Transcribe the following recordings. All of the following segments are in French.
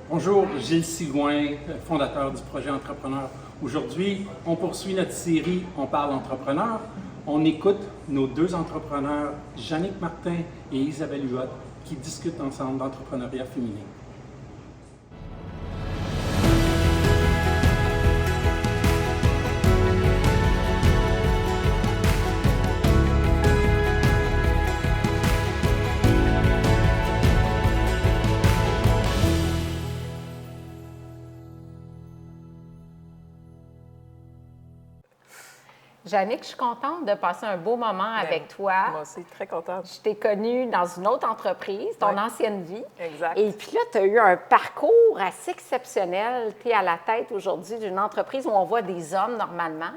Bonjour, Gilles Sigouin, fondateur du projet Entrepreneur. Aujourd'hui, on poursuit notre série On parle entrepreneur. On écoute nos deux entrepreneurs, Jannick Martin et Isabelle Huot, qui discutent ensemble d'entrepreneuriat féminin. Jannick, je suis contente de passer un beau moment avec toi. Moi aussi, très contente. Je t'ai connue dans une autre entreprise, ton Ouais. ancienne vie. Exact. Et puis là, tu as eu un parcours assez exceptionnel. Tu es à la tête aujourd'hui d'une entreprise où on voit des hommes normalement.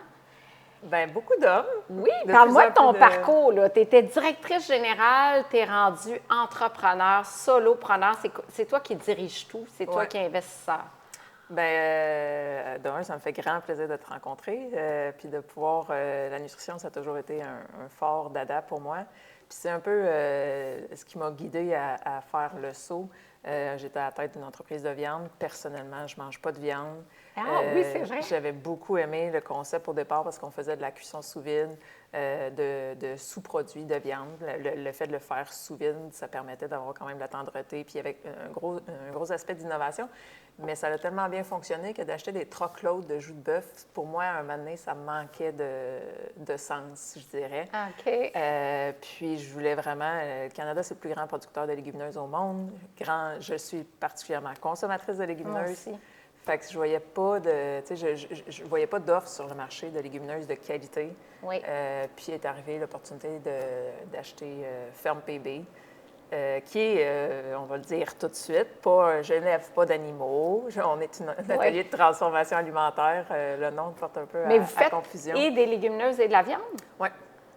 Bien, beaucoup d'hommes. Oui, De parle-moi plus de en ton plus parcours. Tu étais directrice générale, tu es rendue entrepreneur, solopreneur. C'est toi qui diriges tout, c'est toi Ouais. qui es investisseur. Bien, d'un, ça me fait grand plaisir de te rencontrer. Puis de pouvoir. La nutrition, ça a toujours été un fort dada pour moi. Puis c'est un peu ce qui m'a guidée à faire le saut. J'étais à la tête d'une entreprise de viande. Personnellement, je ne mange pas de viande. Oui, c'est vrai. J'avais beaucoup aimé le concept au départ parce qu'on faisait de la cuisson sous vide, de sous-produits de viande. Le fait de le faire sous vide, ça permettait d'avoir quand même de la tendreté, puis avec un gros aspect d'innovation. Mais ça a tellement bien fonctionné que d'acheter des truckloads de joues de bœuf, pour moi, à un moment donné, ça manquait de sens, je dirais. OK. Puis je voulais vraiment... le Canada, c'est le plus grand producteur de légumineuses au monde. Je suis particulièrement consommatrice de légumineuses. Moi aussi. Fait que je voyais pas de... Tu sais, je voyais pas d'offres sur le marché de légumineuses de qualité. Oui. Puis est arrivée l'opportunité d'acheter Ferme PB. Qui est, on va le dire tout de suite, je n'élève pas d'animaux. On est un atelier de transformation alimentaire. Le nom porte un peu Mais vous à faites confusion. et des légumineuses et de la viande? Oui.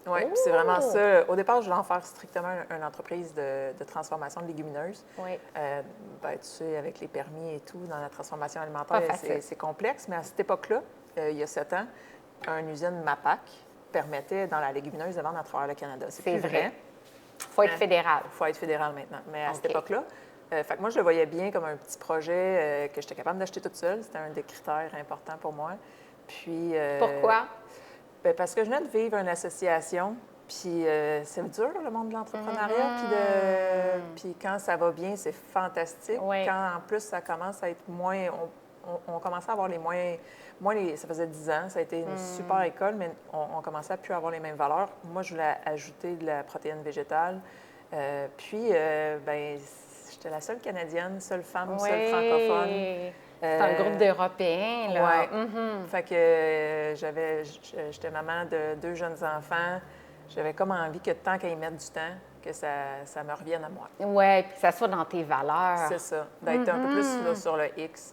Oui, puis c'est vraiment ça. Au départ, je voulais en faire strictement une entreprise de transformation de légumineuses. Oui. Tu sais, avec les permis et tout, dans la transformation alimentaire, Pas facile. c'est complexe. Mais à cette époque-là, il y a 7 ans, une usine MAPAC permettait dans la légumineuse de vendre à travers le Canada. C'est plus vrai. Il faut être fédéral. Il faut être fédéral maintenant. Mais à cette OK. époque-là, fait que moi, je le voyais bien comme un petit projet que j'étais capable d'acheter toute seule. C'était un des critères importants pour moi. Puis, Pourquoi? Bien, parce que je venais de vivre une association, puis c'est dur, le monde de l'entrepreneuriat. Puis quand ça va bien, c'est fantastique. Oui. Quand, en plus, ça commence à être moins... On commençait à avoir ça faisait 10 ans, ça a été une super école, mais on commençait à plus avoir les mêmes valeurs. Moi, je voulais ajouter de la protéine végétale. Bien, j'étais la seule Canadienne, seule femme, seule francophone. C'est un groupe d'Européens, là. Oui. Fait que j'étais maman de 2 jeunes enfants. J'avais comme envie que tant qu'à y mettre du temps, que ça me revienne à moi. Oui, puis que ça soit dans tes valeurs. C'est ça, d'être un peu plus là, sur le X.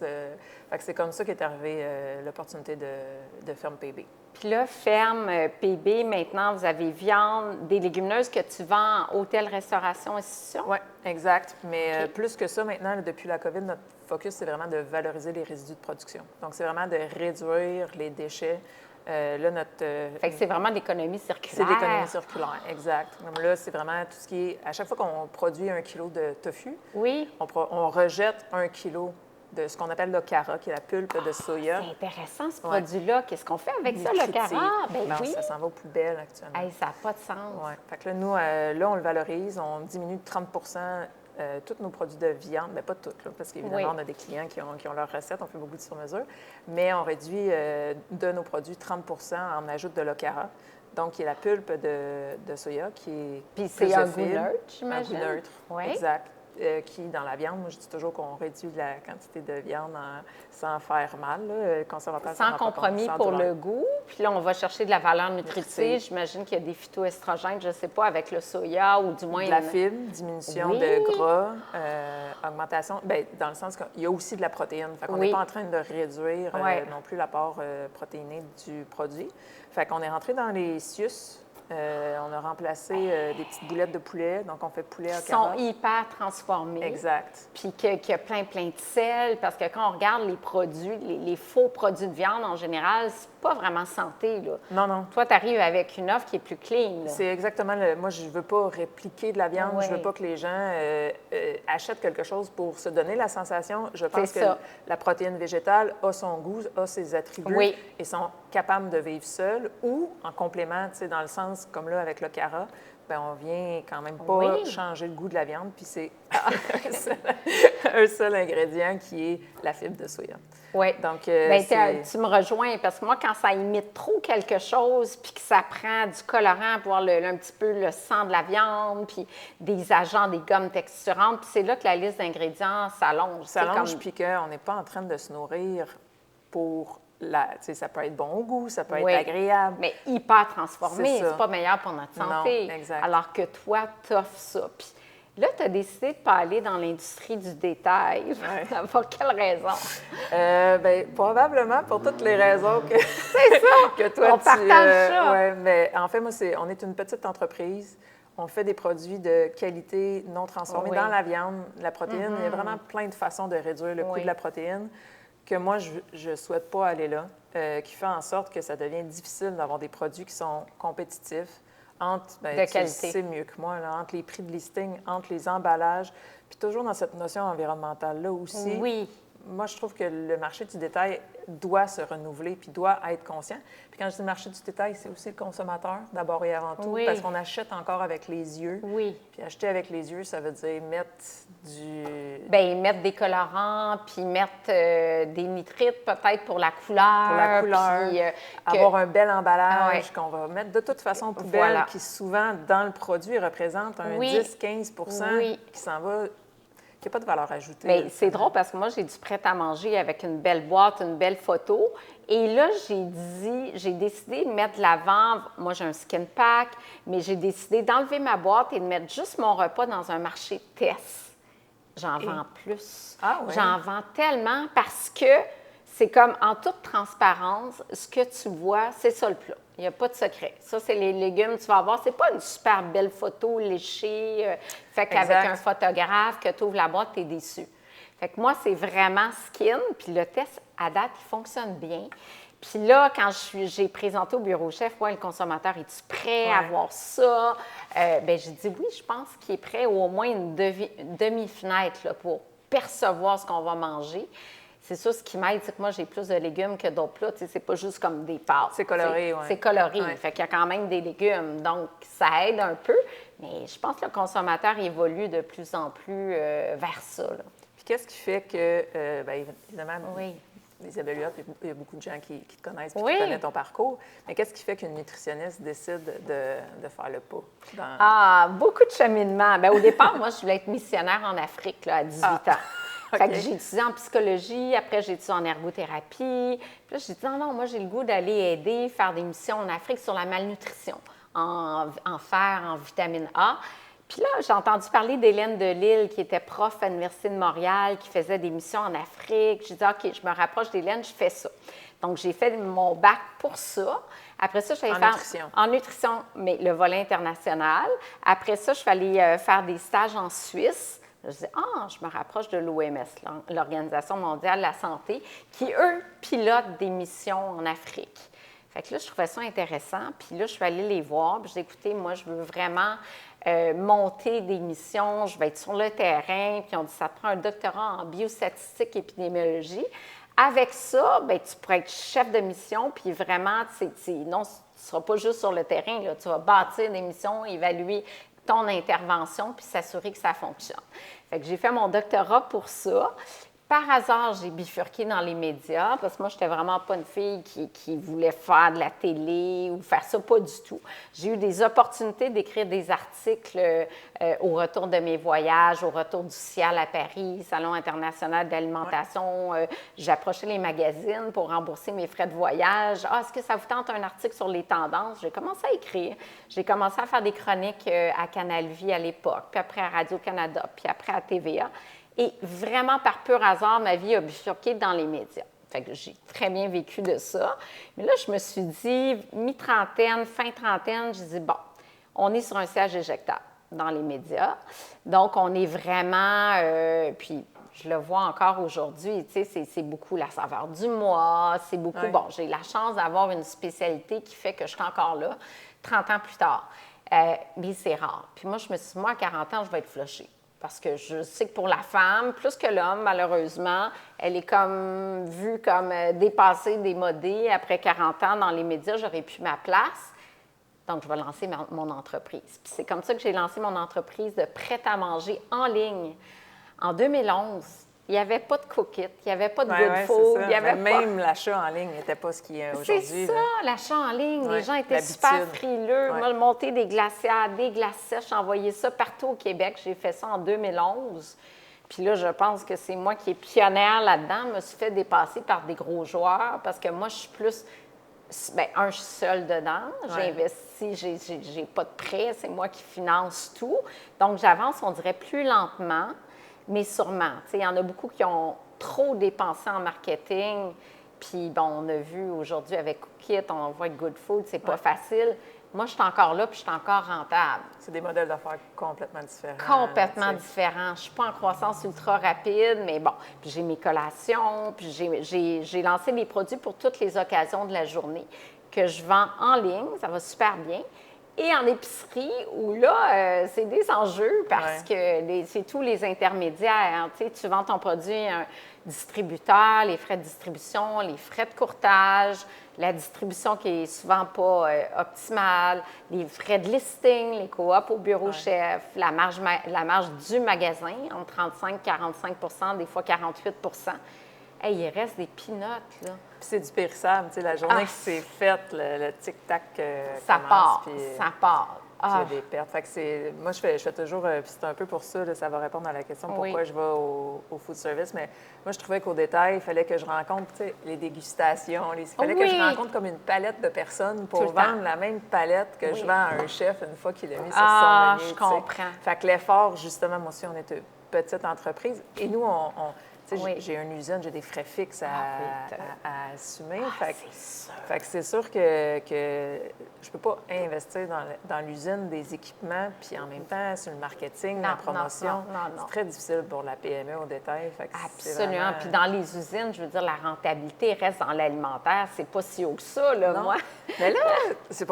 Fait que c'est comme ça qu'est arrivée l'opportunité de Ferme PB. Puis là, Ferme PB, maintenant, vous avez viande, des légumineuses que tu vends en hôtel, restauration, institution? Oui, exact. Mais OK. plus que ça, maintenant, là, depuis la COVID, notre focus, c'est vraiment de valoriser les résidus de production. Donc, c'est vraiment de réduire les déchets. Fait que c'est vraiment l'économie circulaire. C'est l'économie circulaire, exact. Comme là, c'est vraiment tout ce qui est... À chaque fois qu'on produit 1 kilo de tofu, Oui. on rejette 1 kilo de ce qu'on appelle le cara, qui est la pulpe de soya. C'est intéressant, ce produit-là. Qu'est-ce qu'on fait avec ça, le Nutritif. cara? Ben Non, oui. ça s'en va aux poubelles actuellement. Hey, ça n'a pas de sens. Ouais. Fait que là, nous, là, on le valorise, on diminue de 30 tous nos produits de viande, mais pas toutes, là, parce qu'évidemment, Oui. on a des clients qui ont leurs recettes, on fait beaucoup de sur-mesure, mais on réduit de nos produits 30 en ajoute de l'ocara, donc qui est la pulpe de soya, qui est Puis plus c'est un de goût fibres. neutre, j'imagine. Un goût neutre, Oui. exact. Qui, dans la viande, moi, je dis toujours qu'on réduit la quantité de viande sans faire mal. Là. Le consommateur s'en Sans rend pas compte, compromis sans pour douleur. le goût. Puis là, on va chercher de la valeur nutritive. Nutritive. J'imagine qu'il y a des phytoestrogènes, je ne sais pas, avec le soya ou du moins... De la fibre, diminution Oui. de gras, augmentation, bien, dans le sens qu'il y a aussi de la protéine. Fait qu'on Oui. n'est pas en train de réduire Ouais. non plus l'apport protéiné du produit. Fait qu'on est rentré dans les CIUS On a remplacé des petites boulettes de poulet, donc on fait poulet à Qui sont carotte. hyper transformés. Exact. Puis qu'il y a plein de sel, parce que quand on regarde les produits, les faux produits de viande en général, c'est pas vraiment santé, là. Non, non. Toi, tu arrives avec une offre qui est plus clean, là. C'est exactement moi, je veux pas répliquer de la viande. Oui. Je veux pas que les gens achètent quelque chose pour se donner la sensation. Je pense que ça. la protéine végétale a son goût, a ses attributs Oui. et sont capables de vivre seuls ou en complément, tu sais, dans le sens comme là avec le cara, bien, on vient quand même pas Oui. changer le goût de la viande, puis c'est un seul ingrédient qui est la fibre de soya. Oui. Donc, Bien, tu me rejoins, parce que moi, quand ça imite trop quelque chose, puis que ça prend du colorant pour voir un petit peu le sang de la viande, puis des agents, des gommes texturantes, puis c'est là que la liste d'ingrédients s'allonge. s'allonge, puis qu'on n'est pas en train de se nourrir pour ça peut être bon au goût, ça peut Oui. être agréable. Mais hyper transformé, C'est ça. c'est pas meilleur pour notre santé. Non, exact. Alors que toi, t'offres ça. Puis là, tu as décidé de ne pas aller dans l'industrie du détail. Ouais. Pour quelle raison? Bien, probablement pour toutes les raisons que, C'est ça! que toi, On partage ça. Ouais, mais en fait, moi, on est une petite entreprise. On fait des produits de qualité non transformés Oui. dans la viande, la protéine. Il y a vraiment plein de façons de réduire le coût Oui. de la protéine que moi, je ne souhaite pas aller là, qui fait en sorte que ça devient difficile d'avoir des produits qui sont compétitifs entre, De tu qualité. sais mieux que moi, là, entre les prix de listing, entre les emballages, puis toujours dans cette notion environnementale-là aussi. Oui. Moi, je trouve que le marché du détail doit se renouveler puis doit être conscient. Puis quand je dis marché du détail, c'est aussi le consommateur, d'abord et avant tout, Oui. parce qu'on achète encore avec les yeux. Oui. Puis acheter avec les yeux, ça veut dire mettre du... Bien, mettre des colorants, puis mettre des nitrites peut-être pour la couleur. Pour la couleur, puis, avoir un bel emballage Ah ouais. qu'on va mettre de toute façon poubelle, Voilà. qui souvent, dans le produit, représente un Oui. 10-15 Oui. qui s'en va, qui n'a pas de valeur ajoutée. Bien, c'est drôle parce que moi, j'ai du prêt-à-manger avec une belle boîte, une belle photo. Et là, j'ai décidé de mettre de l'avant. Moi, j'ai un skin pack, mais j'ai décidé d'enlever ma boîte et de mettre juste mon repas dans un marché test. J'en vends plus. Ah ouais? J'en vends tellement parce que c'est comme en toute transparence, ce que tu vois, c'est ça le plat. Il n'y a pas de secret. Ça, c'est les légumes que tu vas avoir. C'est pas une super belle photo léchée, fait qu'avec Exact. un photographe, que tu ouvres la boîte, tu es déçu. Fait que moi, c'est vraiment skin. Puis le test, à date, il fonctionne bien. Puis là, quand j'ai présenté au bureau chef, ouais, le consommateur, es-tu prêt à Ouais. voir ça? Bien, j'ai dit oui, je pense qu'il est prêt, ou au moins une demi-fenêtre là, pour percevoir ce qu'on va manger. C'est ça, ce qui m'aide, c'est que moi, j'ai plus de légumes que d'autres plats. Tu sais, c'est pas juste comme des pâtes. C'est coloré, oui. C'est coloré. Ouais. Fait qu'il y a quand même des légumes. Donc, ça aide un peu. Mais je pense que le consommateur évolue de plus en plus vers ça, là. Puis qu'est-ce qui fait que, bien, évidemment, Oui. Isabelle Huot, il y a beaucoup de gens qui te connaissent et Oui. qui connaissent ton parcours. Mais qu'est-ce qui fait qu'une nutritionniste décide de faire le pas? Ah, beaucoup de cheminement. Bien, au départ, moi, je voulais être missionnaire en Afrique là, à 18 ans. Fait que j'ai étudié en psychologie, après j'ai étudié en ergothérapie. Puis là, j'ai dit non, moi, j'ai le goût d'aller aider, faire des missions en Afrique sur la malnutrition, en fer, en vitamine A. Puis là, j'ai entendu parler d'Hélène Delille, qui était prof à l'Université de Montréal, qui faisait des missions en Afrique. J'ai dit, OK, je me rapproche d'Hélène, je fais ça. Donc, j'ai fait mon bac pour ça. Après ça, je suis allée faire... nutrition. En nutrition, mais le volet international. Après ça, je suis allée faire des stages en Suisse. Je disais, je me rapproche de l'OMS, l'Organisation mondiale de la santé, qui, eux, pilotent des missions en Afrique. Fait que là, je trouvais ça intéressant. Puis là, je suis allée les voir. Puis j'ai dit, écoutez, moi, je veux vraiment monter des missions. Je vais être sur le terrain. Puis on dit, ça te prend un doctorat en biostatistique et épidémiologie. Avec ça, bien, tu pourrais être chef de mission. Puis vraiment, non, tu ne seras pas juste sur le terrain. Là, tu vas bâtir des missions, évaluer ton intervention, puis s'assurer que ça fonctionne. Fait que j'ai fait mon doctorat pour ça. Par hasard, j'ai bifurqué dans les médias parce que moi, je n'étais vraiment pas une fille qui voulait faire de la télé ou faire ça, pas du tout. J'ai eu des opportunités d'écrire des articles au retour de mes voyages, au retour du CIAL à Paris, Salon international d'alimentation. J'approchais les magazines pour rembourser mes frais de voyage. Est-ce que ça vous tente un article sur les tendances? J'ai commencé à écrire. J'ai commencé à faire des chroniques à Canal Vie à l'époque, puis après à Radio-Canada, puis après à TVA. Et vraiment, par pur hasard, ma vie a bifurqué dans les médias. Fait que j'ai très bien vécu de ça. Mais là, je me suis dit, mi-trentaine, fin trentaine, je dis, bon, on est sur un siège éjectable dans les médias. Donc, on est vraiment, puis je le vois encore aujourd'hui, tu sais, c'est beaucoup la saveur du mois, c'est beaucoup, bon, j'ai la chance d'avoir une spécialité qui fait que je suis encore là, 30 ans plus tard. Mais c'est rare. Puis moi, je me suis dit, moi, à 40 ans, je vais être flushée. Parce que je sais que pour la femme, plus que l'homme, malheureusement, elle est comme vue comme dépassée, démodée. Après 40 ans, dans les médias, j'aurais plus ma place. Donc, je vais lancer mon entreprise. Puis c'est comme ça que j'ai lancé mon entreprise de prêt-à-manger en ligne. En 2011, il n'y avait pas de Cookit, il n'y avait pas de Good Food, il y avait même l'achat en ligne n'était pas ce qui est aujourd'hui. C'est ça, l'achat en ligne. Les gens étaient l'habitude. super frileux. Moi, monter des glacières, des glaces sèches, envoyer ça partout au Québec. J'ai fait ça en 2011. Puis là, je pense que c'est moi qui est pionnière là-dedans. Je me suis fait dépasser par des gros joueurs parce que moi, je suis plus... Bien, je suis seule dedans. J'ai investi, j'ai pas de prêt. C'est moi qui finance tout. Donc, j'avance, on dirait, plus lentement. Mais sûrement, tu sais, il y en a beaucoup qui ont trop dépensé en marketing. Puis, bon, on a vu aujourd'hui avec Cookit, on voit Good Food, c'est pas facile. Moi, je suis encore là, puis je suis encore rentable. C'est des modèles d'affaires complètement différents. Complètement différents. Je ne suis pas en croissance ultra rapide, mais bon. Puis j'ai mes collations, puis j'ai lancé mes produits pour toutes les occasions de la journée que je vends en ligne. Ça va super bien. Et en épicerie, où là, c'est des enjeux parce que c'est tous les intermédiaires. Tu sais, tu vends ton produit à un distributeur, les frais de distribution, les frais de courtage, la distribution qui est souvent pas optimale, les frais de listing, les coops au bureau chef, la marge du magasin, entre 35 et 45 des fois 48 Hey, il reste des peanuts, là. Puis c'est du périssable, tu sais, la journée que c'est faite, le tic-tac ça commence. part, Puis, ça part. Puis il y a des pertes. Fait que c'est... Moi, je fais toujours... Puis c'est un peu pour ça, là, ça va répondre à la question pourquoi je vais au food service. Mais moi, je trouvais qu'au détail, il fallait que je rencontre, tu sais, les dégustations. Il fallait que je rencontre comme une palette de personnes pour vendre la même palette que je vends à un chef une fois qu'il a mis sur son menu. Je comprends. Fait que l'effort, justement, moi aussi, on est une petite entreprise. Et nous, j'ai une usine, j'ai des frais fixes à assumer. Fait que c'est sûr que je peux pas investir dans l'usine des équipements, puis en même temps, sur le marketing, la promotion. Non. C'est très difficile pour la PME au détail. Fait que absolument. vraiment... Puis dans les usines, je veux dire, la rentabilité reste dans l'alimentaire. C'est pas si haut que ça, là, moi. Mais là, c'est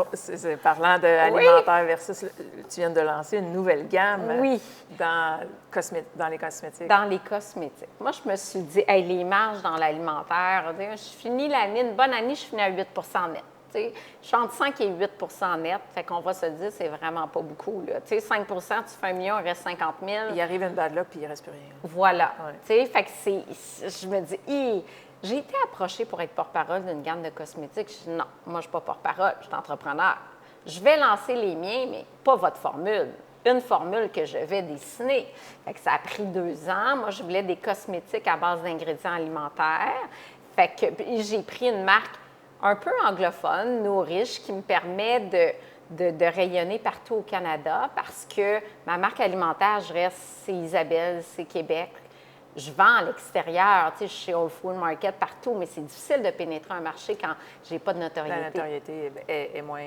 parlant de alimentaire versus... Tu viens de lancer une nouvelle gamme dans les cosmétiques. Dans les cosmétiques. Moi, je me suis dit, hey, les marges dans l'alimentaire, je finis l'année, une bonne année, je finis à 8 net. T'sais, je suis entre 5 et 8 net. Fait qu'on va se dire, c'est vraiment pas beaucoup. Là. 5 tu fais 1 million, il reste 50 000. Il arrive une bad luck, puis il reste plus rien. Voilà. Fait que je me dis, j'ai été approchée pour être porte-parole d'une gamme de cosmétiques. Je dis, non, moi, je ne suis pas porte-parole, je suis entrepreneur. Je vais lancer les miens, mais pas votre formule. Une formule que je vais dessiner. Fait que ça a pris 2 ans. Moi, je voulais des cosmétiques à base d'ingrédients alimentaires. Fait que j'ai pris une marque un peu anglophone, Nourish, qui me permet de rayonner partout au Canada parce que ma marque alimentaire, c'est Isabelle, c'est Québec. Je vends à l'extérieur, tu sais, je suis chez Whole Food Market partout, mais c'est difficile de pénétrer un marché quand j'ai pas de notoriété. La notoriété est moins...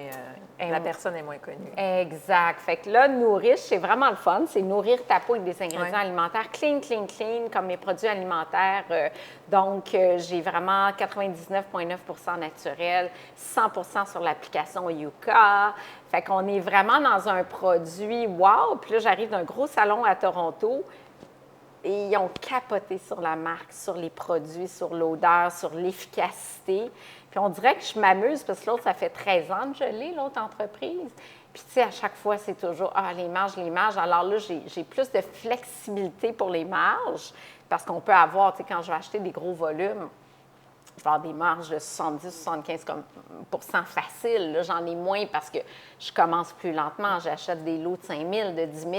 la personne est moins connue. Exact. Fait que là, Nourish, c'est vraiment le fun. C'est nourrir ta peau avec des ingrédients alimentaires clean, comme mes produits alimentaires. Donc, j'ai vraiment 99,9 naturel, 100 sur l'application Yuka. Fait qu'on est vraiment dans un produit wow. Puis là, j'arrive d'un gros salon à Toronto. Et ils ont capoté sur la marque, sur les produits, sur l'odeur, sur l'efficacité. Puis on dirait que je m'amuse parce que l'autre, ça fait 13 ans que je l'ai, l'autre entreprise. Puis tu sais, à chaque fois, c'est toujours, les marges. Alors là, j'ai plus de flexibilité pour les marges parce qu'on peut avoir, tu sais, quand je vais acheter des gros volumes, je vais avoir des marges de 70-75% facile. Là, j'en ai moins parce que je commence plus lentement. J'achète des lots de 5 000, de 10 000.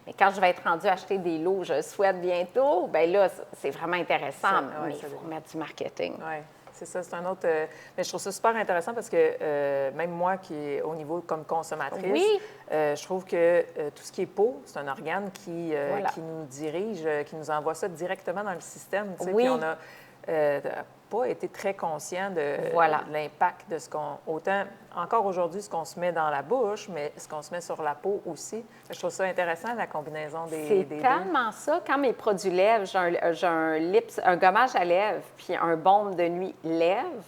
Mais quand je vais être rendue à acheter des lots, je souhaite bientôt, bien là, c'est vraiment intéressant. Mais il faut mettre du marketing. Oui, c'est ça. C'est un autre... mais je trouve ça super intéressant parce que même moi, qui est au niveau comme consommatrice, je trouve que tout ce qui est peau, c'est un organe qui nous dirige, qui nous envoie ça directement dans le système. Puis on a... n'a pas été très conscient de l'impact de ce qu'on... Autant, encore aujourd'hui, ce qu'on se met dans la bouche, mais ce qu'on se met sur la peau aussi. Je trouve ça intéressant, la combinaison des deux. C'est tellement ça. Quand mes produits lèvres, j'ai un gommage à lèvres, puis un baume de nuit lèvres,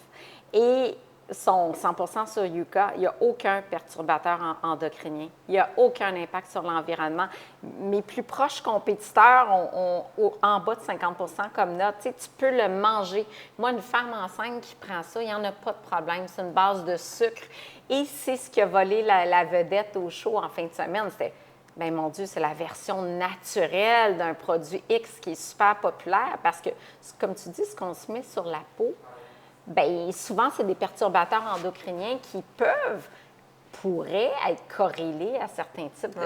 et sont 100% sur Yucca. Il n'y a aucun perturbateur endocrinien. Il n'y a aucun impact sur l'environnement. Mes plus proches compétiteurs ont en bas de 50% comme note. Tu sais, tu peux le manger. Moi, une femme enceinte qui prend ça, il n'y en a pas de problème. C'est une base de sucre. Et c'est ce qui a volé la vedette au show en fin de semaine. C'était, bien mon Dieu, c'est la version naturelle d'un produit X qui est super populaire parce que, comme tu dis, ce qu'on se met sur la peau, bien, souvent, c'est des perturbateurs endocriniens qui pourraient être corrélés à certains types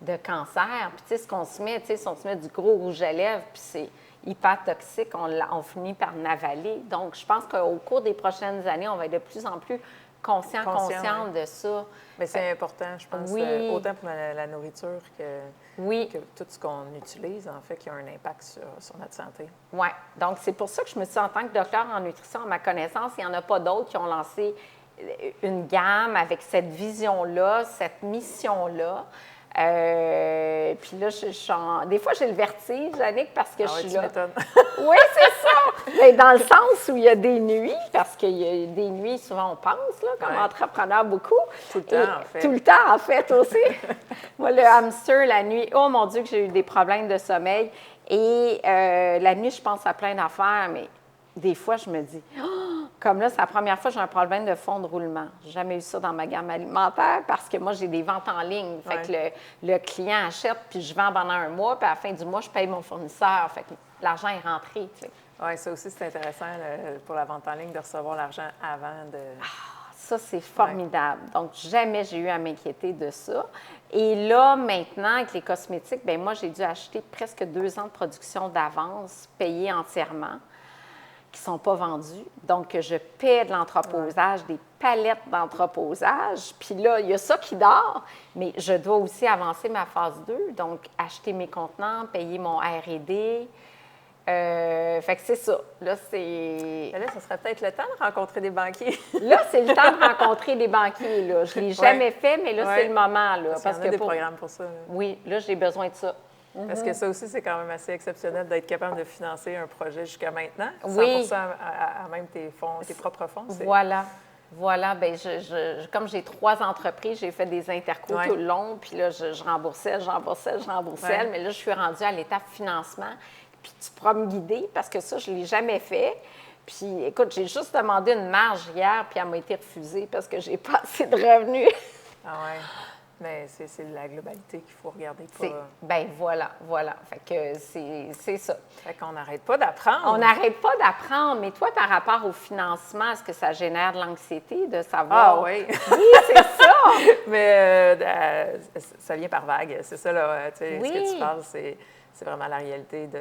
de cancers. Puis, tu sais, ce qu'on se met, si on se met du gros rouge à lèvres, puis c'est hyper toxique, on finit par l'avaler. Donc, je pense qu'au cours des prochaines années, on va être de plus en plus consciente de ça. Mais c'est important, je pense, autant pour la nourriture que tout ce qu'on utilise, en fait, qui a un impact sur notre santé. Oui. Donc, c'est pour ça que je me suis dit, en tant que docteur en nutrition, à ma connaissance, il n'y en a pas d'autres qui ont lancé une gamme avec cette vision-là, cette mission-là. Puis là, des fois, j'ai le vertige, Jannick, parce que je suis là. Oui, c'est ça! Mais dans le sens où il y a des nuits, parce qu'il y a des nuits, souvent on pense, là, comme entrepreneur, beaucoup. Tout le temps, en fait. Tout le temps, en fait, aussi. Moi, le hamster, la nuit, oh mon Dieu, que j'ai eu des problèmes de sommeil. Et la nuit, je pense à plein d'affaires, mais des fois, je me dis, comme là, c'est la première fois que j'ai un problème de fond de roulement. J'ai jamais eu ça dans ma gamme alimentaire parce que moi, j'ai des ventes en ligne. Fait que le client achète, puis je vends pendant un mois, puis à la fin du mois, je paye mon fournisseur. Fait que l'argent est rentré. Oui, ça aussi, c'est intéressant pour la vente en ligne de recevoir l'argent avant de... Ça, c'est formidable. Donc, jamais j'ai eu à m'inquiéter de ça. Et là, maintenant, avec les cosmétiques, bien, moi, j'ai dû acheter presque 2 ans de production d'avance, payée entièrement, qui ne sont pas vendus. Donc, je paie de l'entreposage, des palettes d'entreposage. Puis là, il y a ça qui dort, mais je dois aussi avancer ma phase 2, donc acheter mes contenants, payer mon R&D. Fait que c'est ça. Là, c'est... Là, ça serait peut-être le temps de rencontrer des banquiers. Là, c'est le temps de rencontrer des banquiers. Là. Je ne l'ai jamais fait, mais là, c'est le moment. Là, parce qu'il y a des programmes pour ça. Oui, là, j'ai besoin de ça. Parce que ça aussi, c'est quand même assez exceptionnel d'être capable de financer un projet jusqu'à maintenant, 100% Oui. à même tes propres fonds. Voilà. Bien, comme j'ai 3 entreprises, j'ai fait des intercos tout le long, puis là, je remboursais. Ouais. Mais là, je suis rendue à l'étape financement. Puis tu pourras me guider, parce que ça, je ne l'ai jamais fait. Puis, écoute, j'ai juste demandé une marge hier, puis elle m'a été refusée parce que j'ai pas assez de revenus. Ah oui. Mais c'est la globalité qu'il faut regarder. Bien, voilà. Fait que c'est ça. Fait qu'on n'arrête pas d'apprendre. On n'arrête pas d'apprendre. Mais toi, par rapport au financement, est-ce que ça génère de l'anxiété de savoir? Ah oui. Oui, c'est ça. Mais ça vient par vague. C'est ça, là. Tu sais, Oui. Ce que tu parles, c'est vraiment la réalité de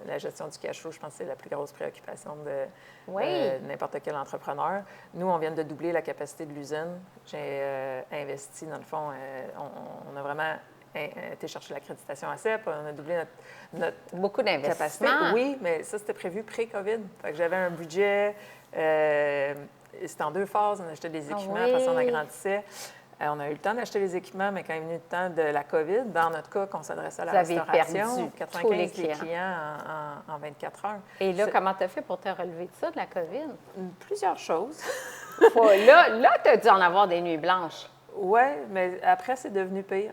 la gestion du cash flow. Je pense que c'est la plus grosse préoccupation de n'importe quel entrepreneur. Nous, on vient de doubler la capacité de l'usine. J'ai investi, dans le fond, on a vraiment été chercher l'accréditation ACEP, on a doublé notre Beaucoup capacité. d'investissement. Oui, mais ça, c'était prévu pré-COVID. Fait que j'avais un budget, c'était en 2 phases. On achetait des équipements, après ça, on agrandissait. On a eu le temps d'acheter les équipements, mais quand est venu le temps de la COVID, dans notre cas, qu'on s'adressait à la restauration, 95 des clients en 24 heures. Et là, comment tu as fait pour te relever de ça, de la COVID? Plusieurs choses. Là tu as dû en avoir des nuits blanches. Oui, mais après, c'est devenu pire.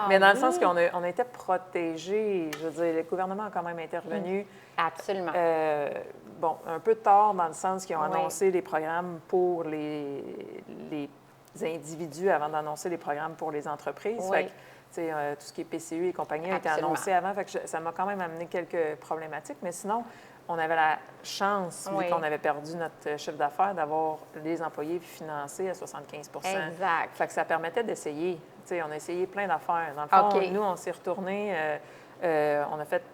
Mais dans le sens qu'on était protégés. Je veux dire, le gouvernement a quand même intervenu. Absolument. Bon, un peu tard, dans le sens qu'ils ont annoncé les programmes pour les individus avant d'annoncer les programmes pour les entreprises. Oui. Fait que, tout ce qui est PCU et compagnie a été annoncé avant. Fait que ça m'a quand même amené quelques problématiques. Mais sinon, on avait la chance, vu qu'on avait perdu notre chiffre d'affaires, d'avoir les employés financés à 75 %. Exact. Fait que ça permettait d'essayer. On a essayé plein d'affaires. Dans le fond, nous, on s'est retournés. On a fait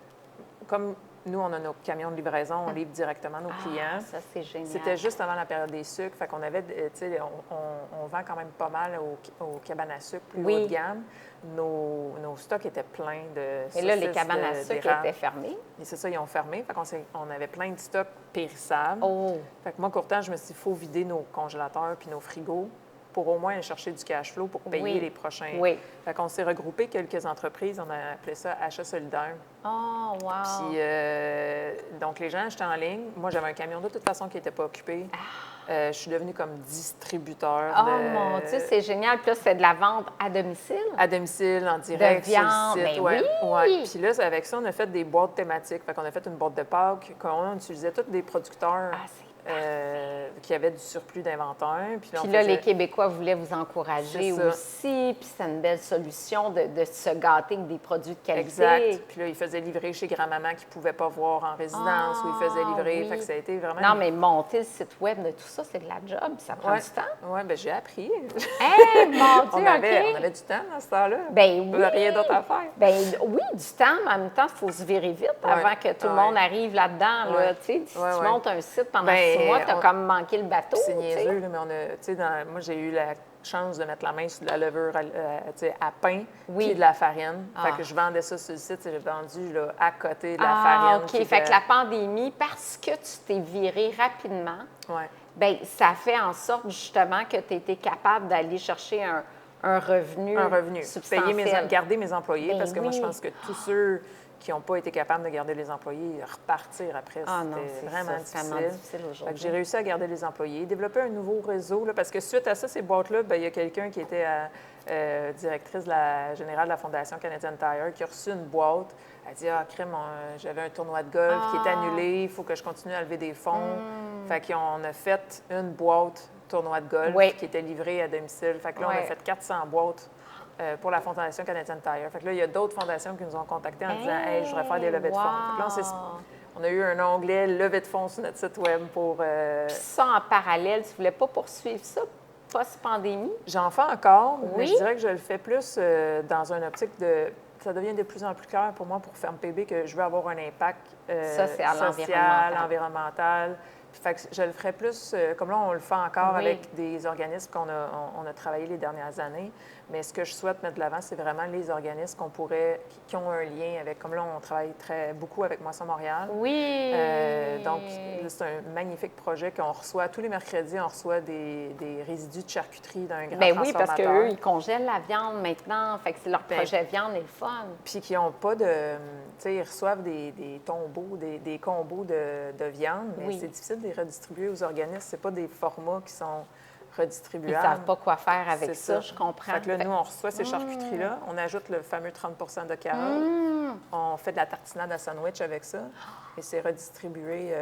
comme nous, on a nos camions de livraison, on livre directement nos clients. Ça, c'est génial. C'était juste avant la période des sucres. Fait qu'on avait, tu sais, on vend quand même pas mal aux cabanes à sucre plus haut de gamme. Nos stocks étaient pleins de saucisses. Et là, les cabanes à sucre étaient fermées. Et c'est ça, ils ont fermé. Fait on avait plein de stocks périssables. Fait que moi, courtant, je me suis dit, il faut vider nos congélateurs puis nos frigos pour au moins aller chercher du cash flow pour payer les prochains. Fait qu'on s'est regroupé quelques entreprises, on a appelé ça achat solidaire. Oh, wow! Puis, donc, les gens achetaient en ligne. Moi, j'avais un camion de toute façon qui n'était pas occupé. Je suis devenue comme distributeur mon Dieu, c'est génial. Puis là, c'est de la vente à domicile? À domicile, en direct, de viande, sur le site. oui! Puis là, avec ça, on a fait des boîtes thématiques. Fait qu'on a fait une boîte de Pâques. On utilisait tous des producteurs qui avaient du surplus d'inventaire. Puis là, les Québécois voulaient vous encourager aussi. Puis c'est une belle solution de se gâter avec des produits de qualité. Exact. Puis là, ils faisaient livrer chez grand-maman qui ne pouvait pas voir en résidence ou ils faisaient livrer. Fait que ça a été vraiment... Non, mais monter le site web de tout ça, c'est de la job. Ça prend du temps. Oui, bien, j'ai appris. Hey, mon Dieu, on avait du temps dans ce temps-là. Ben oui. On n'avait rien d'autre à faire. Ben oui, du temps, mais en même temps, il faut se virer vite avant que tout le monde arrive là-dedans. Là, tu sais, si tu montes un site pendant 6 mois, tu as comme manqué le bateau. C'est niaiseux, là, mais moi, j'ai eu la chance de mettre la main sur de la levure à pain puis de la farine. Fait que je vendais ça sur le site, j'ai vendu là, à côté de la farine. OK. Fait que la pandémie, parce que tu t'es viré rapidement, bien, ça fait en sorte justement que tu étais capable d'aller chercher un revenu substantiel. Garder mes employés, parce que moi, je pense que tous ceux qui n'ont pas été capables de garder les employés, repartir après, c'était vraiment difficile. Fait que j'ai réussi à garder les employés, développer un nouveau réseau, là, parce que suite à ça, ces boîtes-là, bien, il y a quelqu'un qui était directrice générale de la Fondation Canadian Tire qui a reçu une boîte. Elle dit « Ah, crème, j'avais un tournoi de golf qui est annulé, il faut que je continue à lever des fonds. Fait qu'on a fait une boîte tournoi de golf qui était livrée à domicile. Fait que là, on a fait 400 boîtes pour la Fondation Canadian Tire. Fait que là, il y a d'autres fondations qui nous ont contactés en disant « Hey, je voudrais faire des levées de fonds. » Fait que là, on a eu un onglet levée de fonds sur notre site web pour... Puis ça, en parallèle, tu ne voulais pas poursuivre ça post-pandémie? J'en fais encore, mais je dirais que je le fais plus dans une optique de... Ça devient de plus en plus clair pour moi, pour FermePB, que je veux avoir un impact social, environnemental. Fait que je le ferais plus, comme là, on le fait encore avec des organismes qu'on a travaillé les dernières années. Mais ce que je souhaite mettre de l'avant, c'est vraiment les organismes qui ont un lien avec, comme là, on travaille beaucoup avec Moisson Montréal. Oui! Donc, c'est un magnifique projet qu'on reçoit. Tous les mercredis, on reçoit des résidus de charcuterie d'un grand transformateur. Oui, parce qu'eux, ils congèlent la viande maintenant. Fait que c'est leur projet viande et le fun. Puis qui n'ont pas de... Tu sais, ils reçoivent des tombeaux, des combos de viande, mais c'est difficile de les redistribuer aux organismes. C'est pas des formats qui sont redistribuables. Ils ne savent pas quoi faire avec ça, je comprends. Fait que là, nous, on reçoit ces charcuteries-là. On ajoute le fameux 30 de carottes. On fait de la tartinade à sandwich avec ça. Et c'est redistribué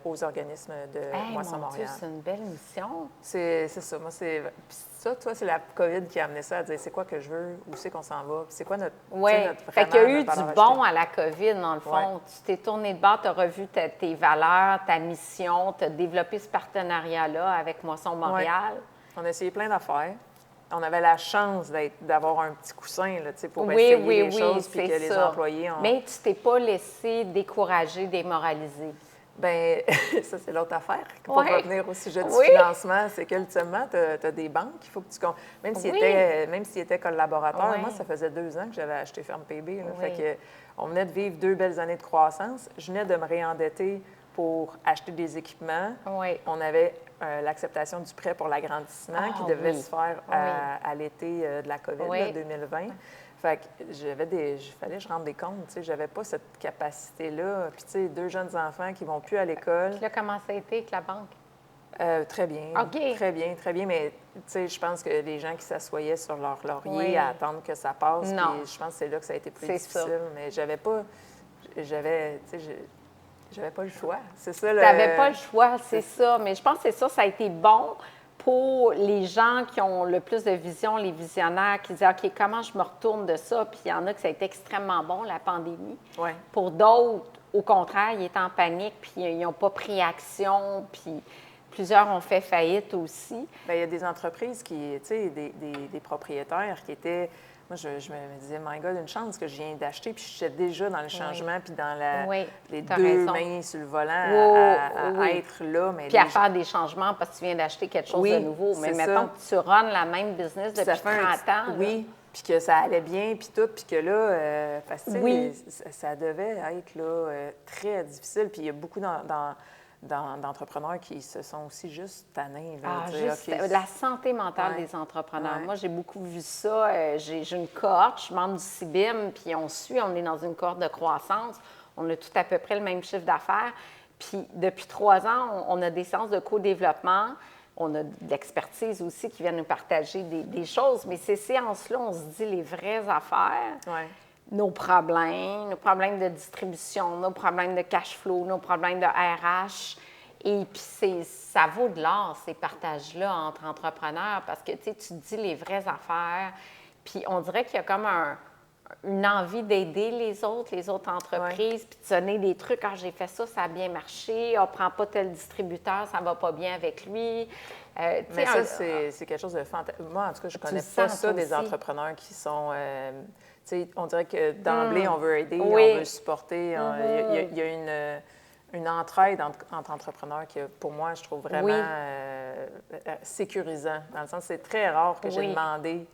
aux organismes de Moisson Montréal. C'est une belle mission. C'est ça. Moi, c'est... Puis ça, toi, c'est la COVID qui a amené ça à dire c'est quoi que je veux, où c'est qu'on s'en va, puis c'est quoi notre... Oui. Fait qu'il y a eu du bon à la COVID, dans le fond. Tu t'es tourné de bord, tu as revu tes valeurs, ta mission, tu as développé ce partenariat-là avec Moisson Montréal. On a essayé plein d'affaires. On avait la chance d'avoir un petit coussin là, pour essayer les choses, puis que les employés ont... Mais tu t'es pas laissé décourager, démoraliser. Bien, ça, c'est l'autre affaire. Pour revenir au sujet du financement, c'est qu'ultimement, tu as des banques, il faut que tu... Même s'ils étaient collaborateurs, moi, ça faisait 2 ans que j'avais acheté FermePB. Fait que on venait de vivre 2 belles années de croissance. Je venais de me réendetter pour acheter des équipements. On avait l'acceptation du prêt pour l'agrandissement qui devait se faire à l'été de la COVID, là, 2020. Fait que fallait que je rende des comptes, tu sais, j'avais pas cette capacité-là. Puis, tu sais, 2 jeunes enfants qui vont plus à l'école. Puis là, comment ça a été avec la banque? Très bien. Très bien, très bien. Mais, tu sais, je pense que les gens qui s'assoyaient sur leur laurier à attendre que ça passe, puis je pense que c'est là que ça a été plus difficile. Mais j'avais pas le choix. C'est ça. Tu n'avais pas le choix, c'est ça. Mais je pense que ça a été bon pour les gens qui ont le plus de vision, les visionnaires, qui disent « OK, comment je me retourne de ça? » Puis il y en a que ça a été extrêmement bon, la pandémie. Pour d'autres, au contraire, ils étaient en panique, puis ils n'ont pas pris action, puis plusieurs ont fait faillite aussi. Bien, il y a des entreprises qui, tu sais, des propriétaires qui étaient Moi, je me disais, my God, une chance que je viens d'acheter, puis j'étais déjà dans le changement, puis dans les t'as deux raison. mains sur le volant Oui. être là. Mais Puis à faire des changements parce que tu viens d'acheter quelque chose de nouveau. Mais c'est mettons ça. que tu runs la même business Puis depuis ça fait 30 ans. Oui, puis que ça allait bien, puis tout, puis que là, parce que, tu sais, ça devait être là, très difficile. Puis il y a beaucoup d'entrepreneurs qui se sont aussi juste tannés. Là, Juste la santé mentale des entrepreneurs. Moi, j'ai beaucoup vu ça. J'ai une cohorte, je suis membre du CIBIM, puis on est dans une cohorte de croissance. On a tout à peu près le même chiffre d'affaires. Puis depuis 3 ans, on a des séances de co-développement. On a de l'expertise aussi qui vient nous partager des choses. Mais ces séances-là, on se dit les vraies affaires. Nos problèmes de distribution, nos problèmes de cash flow, nos problèmes de RH. Et puis, ça vaut de l'or, ces partages-là entre entrepreneurs, parce que tu te dis les vraies affaires. Puis, on dirait qu'il y a comme une envie d'aider les autres entreprises, puis de donner des trucs. Ah, j'ai fait ça, ça a bien marché. Ah, prends pas tel distributeur, ça va pas bien avec lui. Mais ça, c'est quelque chose de fantastique. Moi, en tout cas, je connais pas ça des entrepreneurs qui sont... on dirait que d'emblée, on veut aider, on veut supporter. Il y a une entraide entre entrepreneurs que, pour moi, je trouve vraiment sécurisant. Dans le sens, c'est très rare que j'ai demandé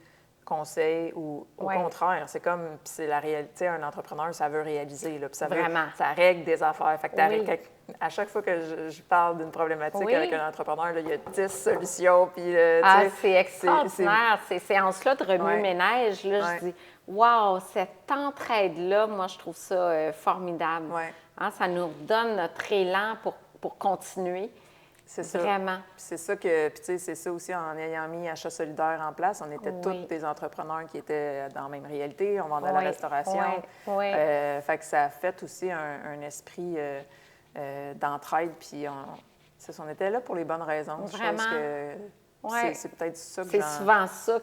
conseil ou au contraire. C'est comme, puis c'est la réalité, un entrepreneur, ça veut réaliser, là, puis ça règle des affaires. Fait que à chaque fois que je parle d'une problématique avec un entrepreneur, là, il y a 10 solutions. Puis, c'est extraordinaire. Ces séances-là de remue-ménage, là, je dis, wow, cette entraide-là, moi, je trouve ça formidable. Ça nous donne notre élan pour continuer. C'est ça. Vraiment. C'est ça que, puis tu sais, c'est ça aussi en ayant mis Achat solidaire en place. On était tous des entrepreneurs qui étaient dans la même réalité. On vendait la restauration. Fait que ça a fait aussi un esprit d'entraide. Puis on était là pour les bonnes raisons. Vraiment. Je pense que c'est peut-être ça que c'est souvent ça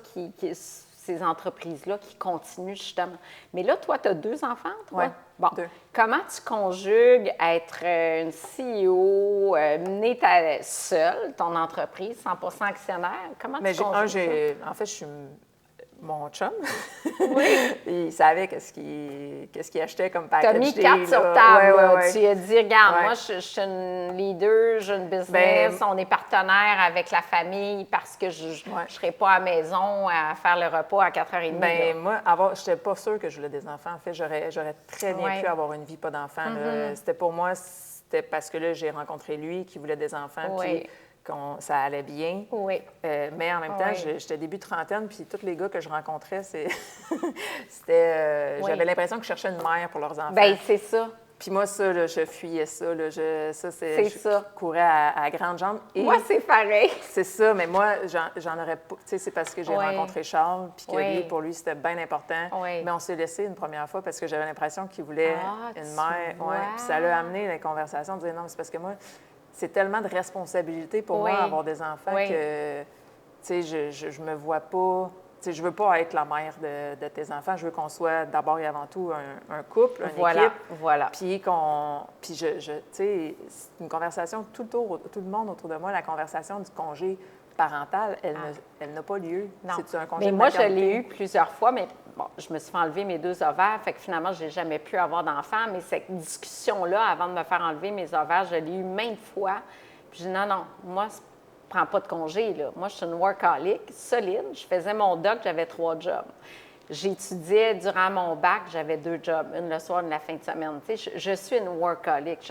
ces entreprises-là qui continuent justement. Mais là, toi, tu as 2 enfants, toi? Oui, bon. 2. Comment tu conjugues être une CEO, mener seule ton entreprise, 100% actionnaire? Comment tu conjugues ça? En fait, je suis mon chum. Il savait qu'est-ce qu'il achetait comme package. Tu as mis 4 sur table. Tu as dit, regarde, moi, je suis une leader, j'ai une business, on est partenaire avec la famille parce que je ne serai pas à la maison à faire le repas à 4h30. Bien, moi, je n'étais pas sûre que je voulais des enfants. En fait, j'aurais très bien pu avoir une vie pas d'enfants. C'était pour moi, c'était parce que là, j'ai rencontré lui qui voulait des enfants. Puis ça allait bien. Mais en même temps, j'étais début de trentaine, puis tous les gars que je rencontrais, j'avais l'impression que je cherchais une mère pour leurs enfants. Bien, c'est ça. Puis moi, ça, là, je fuyais ça. Là, je courais à grandes jambes. Et moi, c'est pareil. C'est ça, mais moi, j'en aurais pas. Tu sais, c'est parce que j'ai rencontré Charles, puis que pour lui, c'était bien important. Mais on s'est laissé une première fois parce que j'avais l'impression qu'il voulait une mère. Puis ça l'a amené la conversation de dire non, mais c'est parce que moi, c'est tellement de responsabilité pour moi avoir des enfants que, tu sais, je me vois pas. Tu sais, je veux pas être la mère de tes enfants. Je veux qu'on soit d'abord et avant tout un couple, une équipe. Puis tu sais, c'est une conversation tout le monde autour de moi. La conversation du congé parental, elle n'a pas lieu. Non. C'est un congé mais de moi, maternité. je l'ai eu plusieurs fois, mais bon, je me suis fait enlever mes 2 ovaires, fait que finalement, je n'ai jamais pu avoir d'enfant. Mais cette discussion-là, avant de me faire enlever mes ovaires, je l'ai eu maintes fois. Puis je dis non, moi, je ne prends pas de congé, là. Moi, je suis une workaholic, solide. Je faisais mon doc, j'avais 3 jobs. J'étudiais durant mon bac, j'avais 2 jobs, une le soir, une la fin de semaine. Tu sais, je suis une workaholic.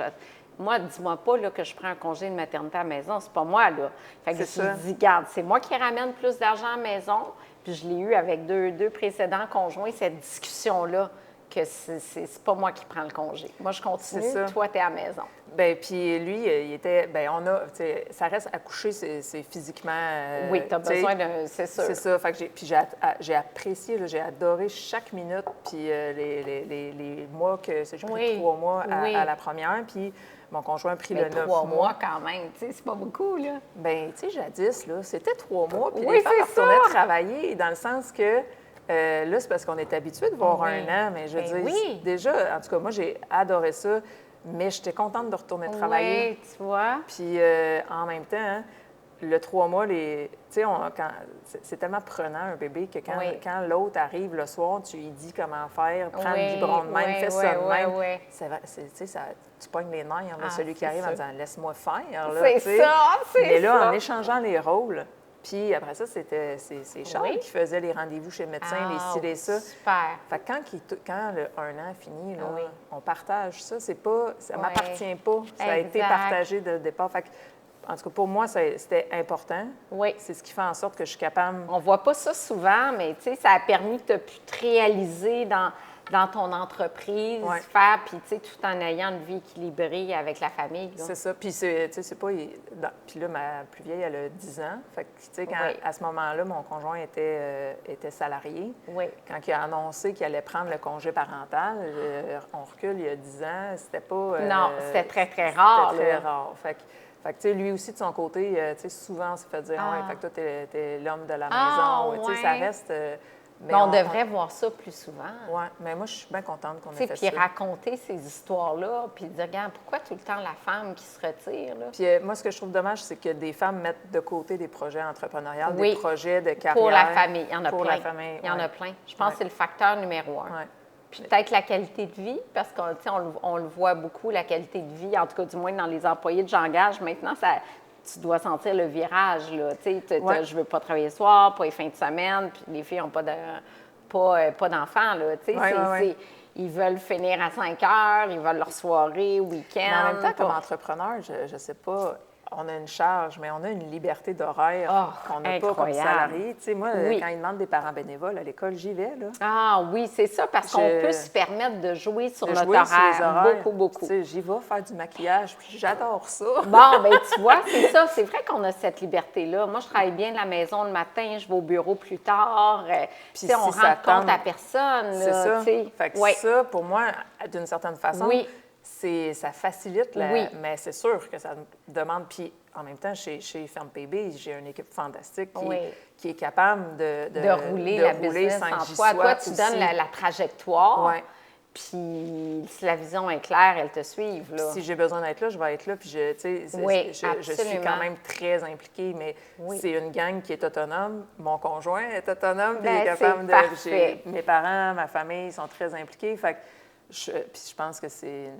Moi, dis-moi pas là, que je prends un congé de maternité à la maison, c'est pas moi, là. Fait que je me dis, regarde, c'est moi qui ramène plus d'argent à la maison, puis je l'ai eu avec deux précédents conjoints, cette discussion-là, que c'est pas moi qui prends le congé. Moi, je continue, toi, tu es à la maison. Bien, puis lui, il était, bien, ça reste accoucher, c'est physiquement... oui, tu as besoin d'un... C'est sûr. C'est ça. Fait que j'ai apprécié, là, j'ai adoré chaque minute, puis les mois que... J'ai pris 3 mois à la première, puis mon conjoint a pris le 9 mois. 3 mois quand même, tu sais, c'est pas beaucoup, là. Bien, tu sais, jadis, là, c'était 3 mois, puis les femmes retournaient travailler, dans le sens que... là, c'est parce qu'on est habitué de voir 1 an, mais je veux dire, déjà, en tout cas, moi, j'ai adoré ça, mais j'étais contente de retourner travailler. Oui, tu vois. Puis, en même temps, le 3 mois, tu sais, c'est tellement prenant un bébé que quand l'autre arrive le soir, tu lui dis comment faire, prends le biberon de même, fais ça de même. Tu sais, tu pognes les nerfs, celui qui arrive en disant « laisse-moi faire ». C'est ça, c'est ça. Mais là, en échangeant les rôles, puis après ça, c'est Charles qui faisait les rendez-vous chez le médecin, les ci, les ça. Super. Fait que quand le 1 an finit, là, on partage ça. Ça ne m'appartient pas. Ça a été partagé dès le départ. Fait que, en tout cas, pour moi, c'était important. Oui. C'est ce qui fait en sorte que je suis capable... On voit pas ça souvent, mais tu sais, ça a permis que tu aies pu te réaliser dans ton entreprise, faire, puis tu sais, tout en ayant une vie équilibrée avec la famille. C'est ça. Puis, tu sais, c'est pas... Puis là, ma plus vieille, elle a 10 ans. Fait que, tu sais, à ce moment-là, mon conjoint était salarié. Oui. Quand il a annoncé qu'il allait prendre le congé parental, on recule, il y a 10 ans, c'était pas... non, c'était très, très rare. C'était très rare. Fait que, tu sais, lui aussi, de son côté, tu sais, souvent, on s'est fait dire « Ouais, fait que toi, t'es l'homme de la maison. Tu sais, ça reste... Mais on devrait voir ça plus souvent. Oui, mais moi, je suis bien contente qu'on ait fait ça. Puis raconter ces histoires-là, puis dire, regarde, pourquoi tout le temps la femme qui se retire? Là? Puis moi, ce que je trouve dommage, c'est que des femmes mettent de côté des projets entrepreneuriaux, des projets de carrière. Pour la famille, il y en a pour plein. La famille, il y en a plein. Je pense que c'est le facteur numéro 1. Ouais. Puis peut-être la qualité de vie, parce qu'on le voit beaucoup, la qualité de vie, en tout cas, du moins dans les employés que j'engage. Maintenant, tu dois sentir le virage. Là. Je veux pas travailler le soir, pas les fins de semaine, puis les filles n'ont pas d'enfants, là, ils veulent finir à 5 heures, ils veulent leur soirée, week-end. Mais en même temps, comme entrepreneur, je sais pas, on a une charge, mais on a une liberté d'horaire qu'on n'a pas comme salarié. Tu sais, moi, quand ils demandent des parents bénévoles à l'école, j'y vais, là. Ah oui, c'est ça, parce qu'on peut se permettre de jouer sur notre horaire. Beaucoup, beaucoup. Tu sais, j'y vais faire du maquillage, puis j'adore ça. Bon, bien, tu vois, c'est ça. C'est vrai qu'on a cette liberté-là. Moi, je travaille bien de la maison le matin, je vais au bureau plus tard. Puis on rend compte à personne. C'est ça. Fait que ça, pour moi, d'une certaine façon... ça facilite, mais c'est sûr que ça demande. Puis en même temps, chez Ferme PB, j'ai une équipe fantastique qui est capable de rouler la business sans en toi. Toi, tu donnes la trajectoire. Ouais. Puis si la vision est claire, elle te suit. Si j'ai besoin d'être là, je vais être là. Puis je suis quand même très impliquée, mais c'est une gang qui est autonome. Mon conjoint est autonome, puis il est capable de. Mes parents, ma famille sont très impliqués. Fait que puis je pense que c'est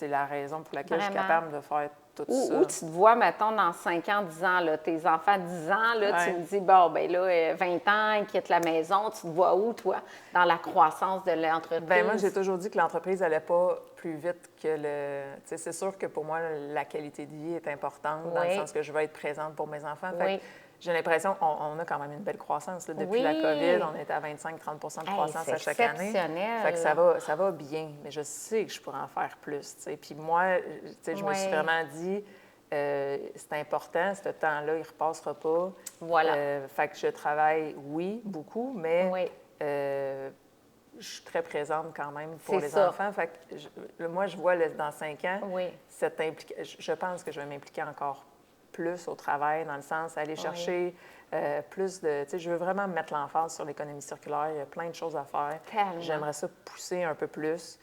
la raison pour laquelle je suis capable de faire tout ça. Où tu te vois, mettons, dans 5 ans, 10 ans, là, tes enfants 10 ans, là, tu me dis, bon, ben là, 20 ans, ils quittent la maison, tu te vois où, toi, dans la croissance de l'entreprise? Bien, moi, j'ai toujours dit que l'entreprise n'allait pas plus vite que le... Tu sais, c'est sûr que pour moi, la qualité de vie est importante, dans le sens que je veux être présente pour mes enfants. Fait que j'ai l'impression qu'on a quand même une belle croissance. Là. Depuis la COVID, on est à 25-30 de croissance à chaque année. Fait que ça va bien, mais je sais que je pourrais en faire plus. T'sais. Puis moi, je me suis vraiment dit, c'est important, ce temps-là, il ne repassera pas. Voilà. Fait que je travaille, beaucoup, mais je suis très présente quand même pour les enfants. Fait que moi, je vois dans 5 ans, je pense que je vais m'impliquer encore plus au travail, dans le sens d'aller chercher plus de... Tu sais, je veux vraiment mettre l'emphase sur l'économie circulaire. Il y a plein de choses à faire. J'aimerais ça pousser un peu plus.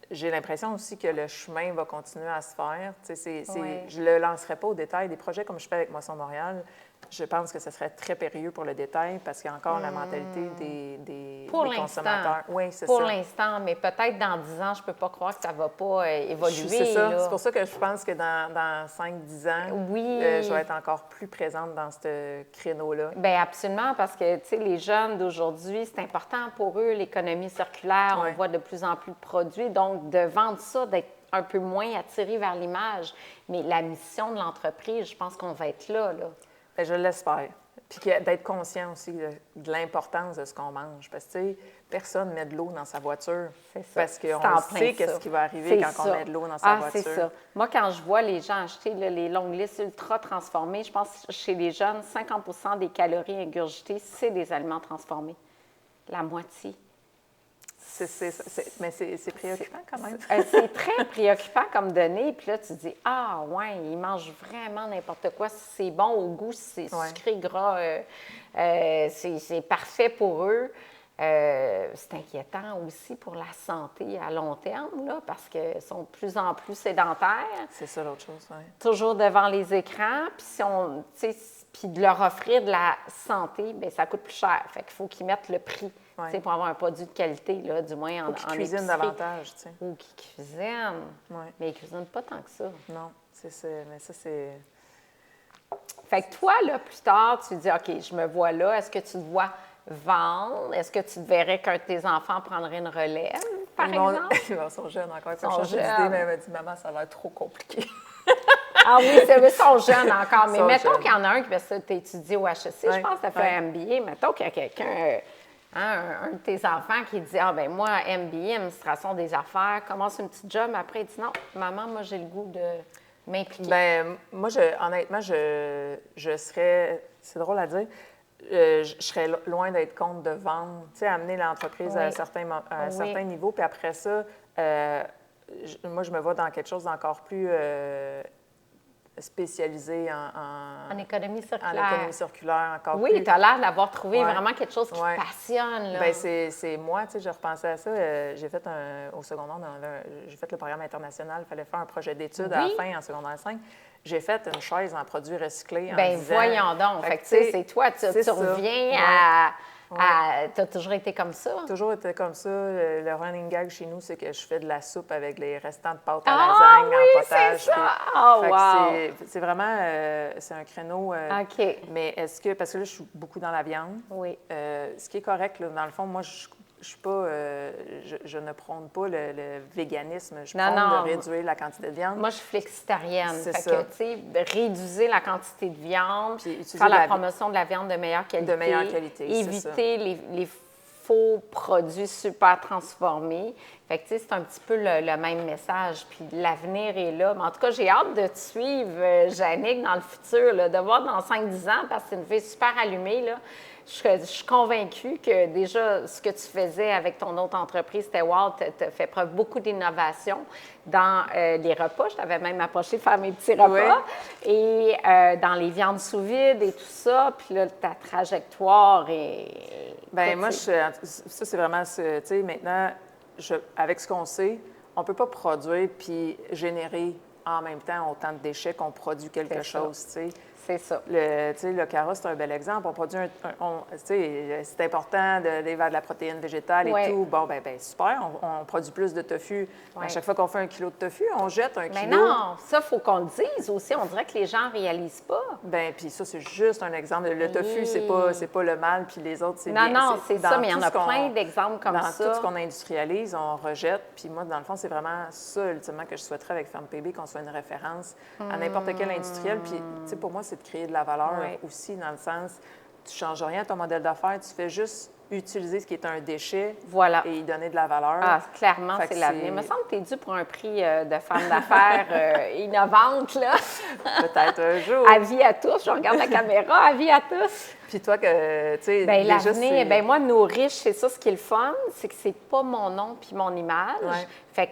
J'ai l'impression aussi que le chemin va continuer à se faire. Tu sais, je ne le lancerai pas au détail. Des projets comme je fais avec Moisson Montréal, je pense que ce serait très périlleux pour le détail parce qu'il y a encore la mentalité des consommateurs. Oui, c'est ça. Pour l'instant, mais peut-être dans 10 ans, je ne peux pas croire que ça ne va pas évoluer. C'est ça. C'est pour ça que je pense que dans 5-10 ans, je vais être encore plus présente dans ce créneau-là. Bien, absolument, parce que, tu sais, les jeunes d'aujourd'hui, c'est important pour eux, l'économie circulaire. On voit de plus en plus de produits. Donc, de vendre ça, d'être un peu moins attiré vers l'image. Mais la mission de l'entreprise, je pense qu'on va être là. Bien, je l'espère. Puis d'être conscient aussi de l'importance de ce qu'on mange. Parce que, tu sais, personne ne met de l'eau dans sa voiture. C'est ça. Parce qu'on sait qu'est-ce qui va arriver quand on met de l'eau dans sa voiture. C'est ça. Moi, quand je vois les gens acheter les longues listes ultra transformées, je pense que chez les jeunes, 50 des calories ingurgitées, c'est des aliments transformés. La moitié. Mais c'est préoccupant quand même. C'est très préoccupant comme donnée. Puis là, tu te dis, ah, ouais, ils mangent vraiment n'importe quoi. C'est bon au goût, c'est sucré, gras, c'est parfait pour eux. c'est inquiétant aussi pour la santé à long terme, là, parce qu'ils sont de plus en plus sédentaires. C'est ça l'autre chose, oui. Toujours devant les écrans, puis puis de leur offrir de la santé, bien, ça coûte plus cher. Fait qu'il faut qu'ils mettent le prix, pour avoir un produit de qualité, là, du moins en cuisinent épicerie. davantage, tu sais. Ou qui cuisinent. Ouais. Mais ils cuisinent pas tant que ça. Non, mais ça, c'est... Fait que toi, là, plus tard, tu dis, OK, je me vois là. Est-ce que tu te vois vendre? Est-ce que tu te verrais qu'un de tes enfants prendrait une relève, par exemple? Ils sont jeunes encore. Quand Ils sont je change d'idée, jeunes. mais elle m'a dit, maman, ça va être trop compliqué. Ah oui, ils sont jeunes encore. Mais Ils sont mettons jeunes. qu'il y en a un qui tu étudies au HEC, je pense que tu as fait un MBA. Mettons qu'il y a quelqu'un, un de tes enfants qui dit, ah ben moi, MBA, administration des affaires, commence une petite job. Après, il dit, non, maman, moi, j'ai le goût de m'impliquer. Bien, moi, honnêtement, je serais, c'est drôle à dire, je serais loin d'être contre de vendre, tu sais, amener l'entreprise à un certain niveau. Puis après ça, moi, je me vois dans quelque chose d'encore plus spécialisé en économie circulaire. En économie circulaire, encore plus. Oui, tu as l'air d'avoir trouvé vraiment quelque chose qui te passionne. Là. Bien, c'est moi, tu sais, je repensais à ça. J'ai fait au secondaire, j'ai fait le programme international. Il fallait faire un projet d'études à la fin, en secondaire 5. J'ai fait une chaise en produits recyclés. Bien, voyons donc. Fait que, tu sais, c'est toi, tu reviens à... Tu as toujours été comme ça? Toujours été comme ça. Le running gag chez nous, c'est que je fais de la soupe avec les restants de pâte à lasagne en potage. C'est ça! Oh, wow! C'est vraiment... c'est un créneau... OK. Mais est-ce que... Parce que là, je suis beaucoup dans la viande. Oui. Ce qui est correct, là, dans le fond, moi, je suis pas... je ne prône pas le véganisme. Je prône de réduire la quantité de viande. Moi, je suis flexitarienne. C'est fait ça. que, tu sais, réduisez la quantité de viande, puis faire la promotion de la viande de meilleure qualité. De meilleure qualité, éviter les faux produits super transformés. Fait que, tu sais, c'est un petit peu le même message. Puis l'avenir est là. Mais en tout cas, j'ai hâte de te suivre, Jannick, dans le futur, là, de voir dans 5-10 ans, parce que c'est une fille super allumée, là. Je suis convaincue que déjà, ce que tu faisais avec ton autre entreprise, c'était wow, tu as fait preuve beaucoup d'innovation dans les repas. Je t'avais même approché de faire mes petits repas. Oui. Et dans les viandes sous vide et tout ça. Puis là, ta trajectoire est... Bien, moi, ça, c'est vraiment... Tu sais, maintenant, avec ce qu'on sait, on ne peut pas produire puis générer en même temps autant de déchets qu'on produit quelque chose, tu sais. C'est ça. Le carrosse, c'est un bel exemple. On produit c'est important d'aller vers de la protéine végétale et tout. Bon, ben super, on produit plus de tofu. À chaque fois qu'on fait 1 kilo de tofu, on jette 1 kilo. Mais non, ça, il faut qu'on le dise aussi. On dirait que les gens ne réalisent pas. Bien, puis ça, c'est juste un exemple. Le tofu, c'est pas le mal, puis les autres, c'est bien. Non, c'est ça, mais il y en a plein d'exemples comme ça. Dans tout ce qu'on industrialise, on rejette. Puis moi, dans le fond, c'est vraiment ça, ultimement, que je souhaiterais avec Ferme PB, qu'on soit une référence à n'importe quel industriel. Puis, tu sais, pour moi, c'est de créer de la valeur aussi, dans le sens, tu ne changes rien à ton modèle d'affaires, tu fais juste utiliser ce qui est un déchet et y donner de la valeur. Ah, clairement, c'est l'avenir. Il me semble que tu es dû pour un prix de femme d'affaires innovante, là. Peut-être un jour. Avis à tous, je regarde la caméra, avis à tous. Puis toi, tu sais, bien, l'avenir, bien moi, Nos Riches, c'est ça ce qui est le fun, c'est que c'est pas mon nom puis mon image. Ouais. Fait que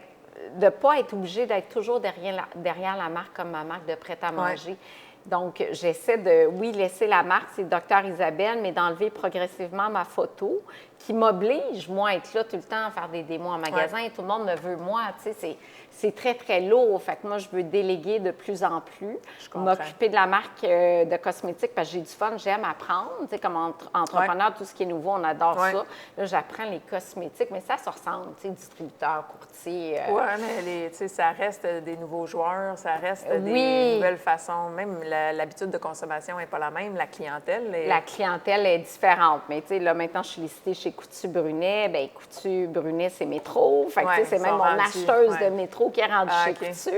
de ne pas être obligé d'être toujours derrière la marque comme ma marque de prêt-à-manger. Ouais. Donc, j'essaie de, laisser la marque, c'est Dr Isabelle, mais d'enlever progressivement ma photo qui m'oblige, moi, à être là tout le temps, à faire des démos en magasin. Ouais. Tout le monde me veut moi, tu sais, c'est très, très lourd. Fait que moi, je veux déléguer de plus en plus, m'occuper de la marque de cosmétiques parce que j'ai du fun, j'aime apprendre. Tu sais, comme entrepreneur, tout ce qui est nouveau, on adore ça. Là, j'apprends les cosmétiques, mais ça se ressemble, tu sais, distributeur, courtier. Oui, mais tu sais, ça reste des nouveaux joueurs, ça reste des nouvelles façons. Même l'habitude de consommation n'est pas la même, la clientèle est... La clientèle est différente. Mais tu sais, là, maintenant, je suis listée chez Coutu Brunet. Bien, Coutu Brunet, c'est Métro. Fait que, tu sais, c'est même mon acheteuse de Métro qui est rendue chez Coutu.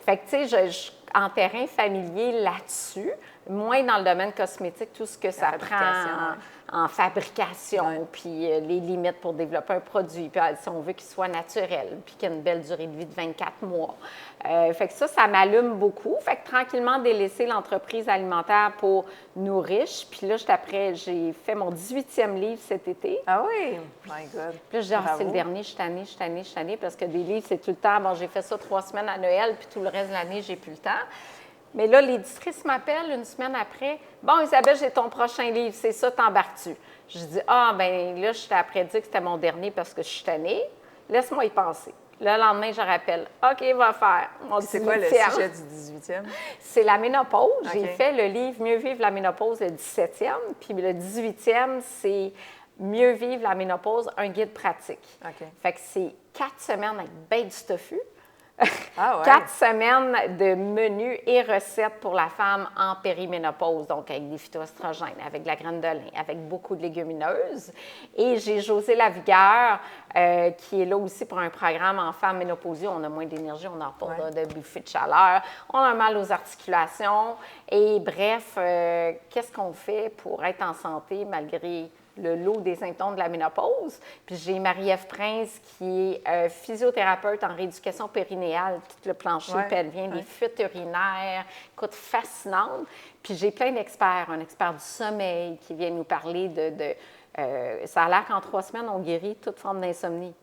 Fait que, tu sais, je en terrain familier là-dessus, moins dans le domaine cosmétique, tout ce que ça prend en fabrication, puis les limites pour développer un produit, puis si on veut qu'il soit naturel, puis qu'il ait une belle durée de vie de 24 mois. Fait que ça m'allume beaucoup. Fait que tranquillement, délaisser l'entreprise alimentaire pour Nos Riches. Puis là, j'ai fait mon 18e livre cet été. Ah oui? My God. Puis là, je dis, c'est le dernier, je suis tannée, parce que des livres, c'est tout le temps. Bon, j'ai fait ça 3 semaines à Noël, puis tout le reste de l'année, j'ai plus le temps. Mais là, l'éditrice m'appelle une semaine après. Bon, Isabelle, j'ai ton prochain livre, c'est ça, t'embarques-tu? Je dis, ah, ben là, je t'ai après dit que c'était mon dernier parce que je suis tannée. Laisse-moi y penser. Le lendemain, je rappelle. OK, va faire. C'est quoi le sujet du 18e? C'est la ménopause. Okay. J'ai fait le livre Mieux vivre la ménopause, le 17e. Puis le 18e, c'est Mieux vivre la ménopause, un guide pratique. Okay. Fait que c'est 4 semaines avec ben du tofu. Ah ouais. 4 semaines de menus et recettes pour la femme en périménopause, donc avec des phytoestrogènes, avec de la graine de lin, avec beaucoup de légumineuses. Et j'ai José Lavigueur, qui est là aussi pour un programme en femme ménopausée. On a moins d'énergie, on n'a pas de buffet de chaleur, on a mal aux articulations. Et bref, qu'est-ce qu'on fait pour être en santé malgré le lot des symptômes de la ménopause. Puis j'ai Marie-Ève Prince qui est physiothérapeute en rééducation périnéale, tout le plancher pelvien, les fuites urinaires, écoute, fascinante. Puis j'ai plein d'experts, un expert du sommeil qui vient nous parler ça a l'air qu'en 3 semaines, on guérit toute forme d'insomnie.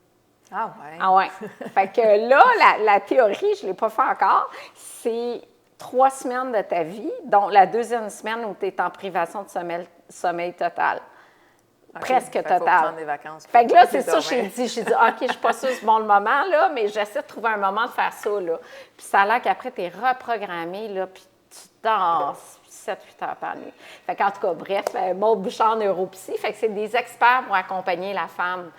Ah ouais? Ah ouais. Fait que là, la théorie, je ne l'ai pas fait encore, c'est 3 semaines de ta vie, dont la 2e semaine où tu es en privation de sommeil total. Okay. Presque total. Faut prendre des vacances. Fait que là, c'est ça, j'ai dit, OK, je ne suis pas sûre c'est bon le moment, là, mais j'essaie de trouver un moment de faire ça, là. Puis ça a l'air qu'après, tu es reprogrammé, là, puis tu dors 7-8 heures par nuit. Fait qu'en tout cas, bref, Maude Bouchard, neuropsy, fait que c'est des experts pour accompagner la femme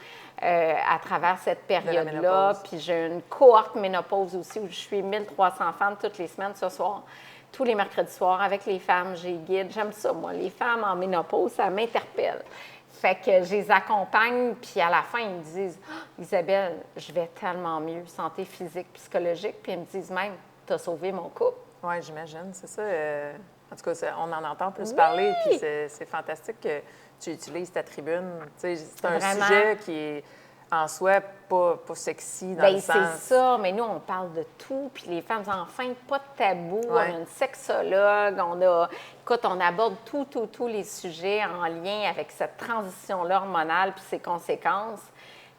à travers cette période-là. Puis j'ai une cohorte ménopause aussi où je suis 1300 femmes toutes les semaines ce soir. Tous les mercredis soirs, avec les femmes, j'ai guide. J'aime ça, moi. Les femmes en ménopause, ça m'interpelle. Fait que je les accompagne, puis à la fin, ils me disent « Isabelle, je vais tellement mieux, santé physique, psychologique. » Puis ils me disent même « T'as sauvé mon couple. » Oui, j'imagine, c'est ça. En tout cas, on en entend plus parler, puis c'est fantastique que tu utilises ta tribune. C'est un sujet qui est en soi pas sexy dans le sens. C'est ça, mais nous, on parle de tout, puis les femmes enceintes, pas de tabou. On a une sexologue, on aborde tous les sujets en lien avec cette transition-là hormonale puis ses conséquences.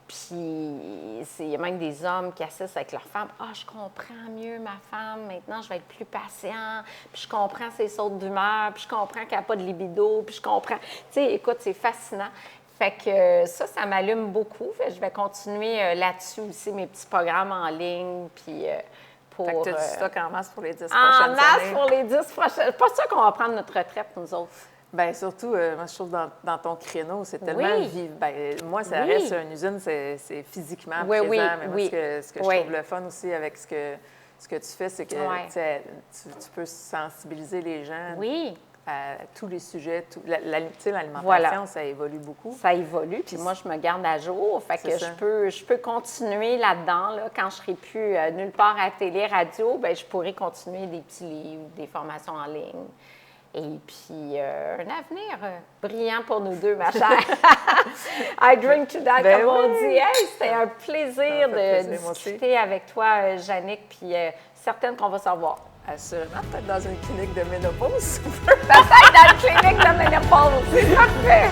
Puis, il y a même des hommes qui assistent avec leurs femmes. « Ah, je comprends mieux ma femme, maintenant je vais être plus patient, puis je comprends ses sautes d'humeur, puis je comprends qu'elle n'a pas de libido, puis je comprends... » Tu sais, écoute, c'est fascinant. Fait que ça m'allume beaucoup. Fait que je vais continuer là-dessus aussi, mes petits programmes en ligne, puis pour... Fait que tu as du stock en masse pour les 10 prochaines années. En masse pour les 10 prochaines... Pas sûr qu'on va prendre notre retraite, nous autres. Bien, surtout, moi, je trouve dans ton créneau, c'est tellement vivant. Bien, moi, ça reste une usine, c'est physiquement présent. Mais moi, ce que je trouve le fun aussi avec ce que tu fais, c'est que tu peux sensibiliser les gens à tous les sujets. L'alimentation, ça évolue beaucoup. Ça évolue, puis moi, je me garde à jour. Fait que je peux continuer là-dedans. Là, quand je ne serai plus nulle part à télé, radio, bien, je pourrai continuer des petits livres, des formations en ligne. Et puis, un avenir brillant pour nous deux, ma chère. I drink to that, comme on dit. Hey, c'était un plaisir de discuter avec toi, Jannick, puis certaine qu'on va se revoir. Assurément, peut-être dans une clinique de ménopause. Peut-être dans une clinique de ménopause, c'est parfait!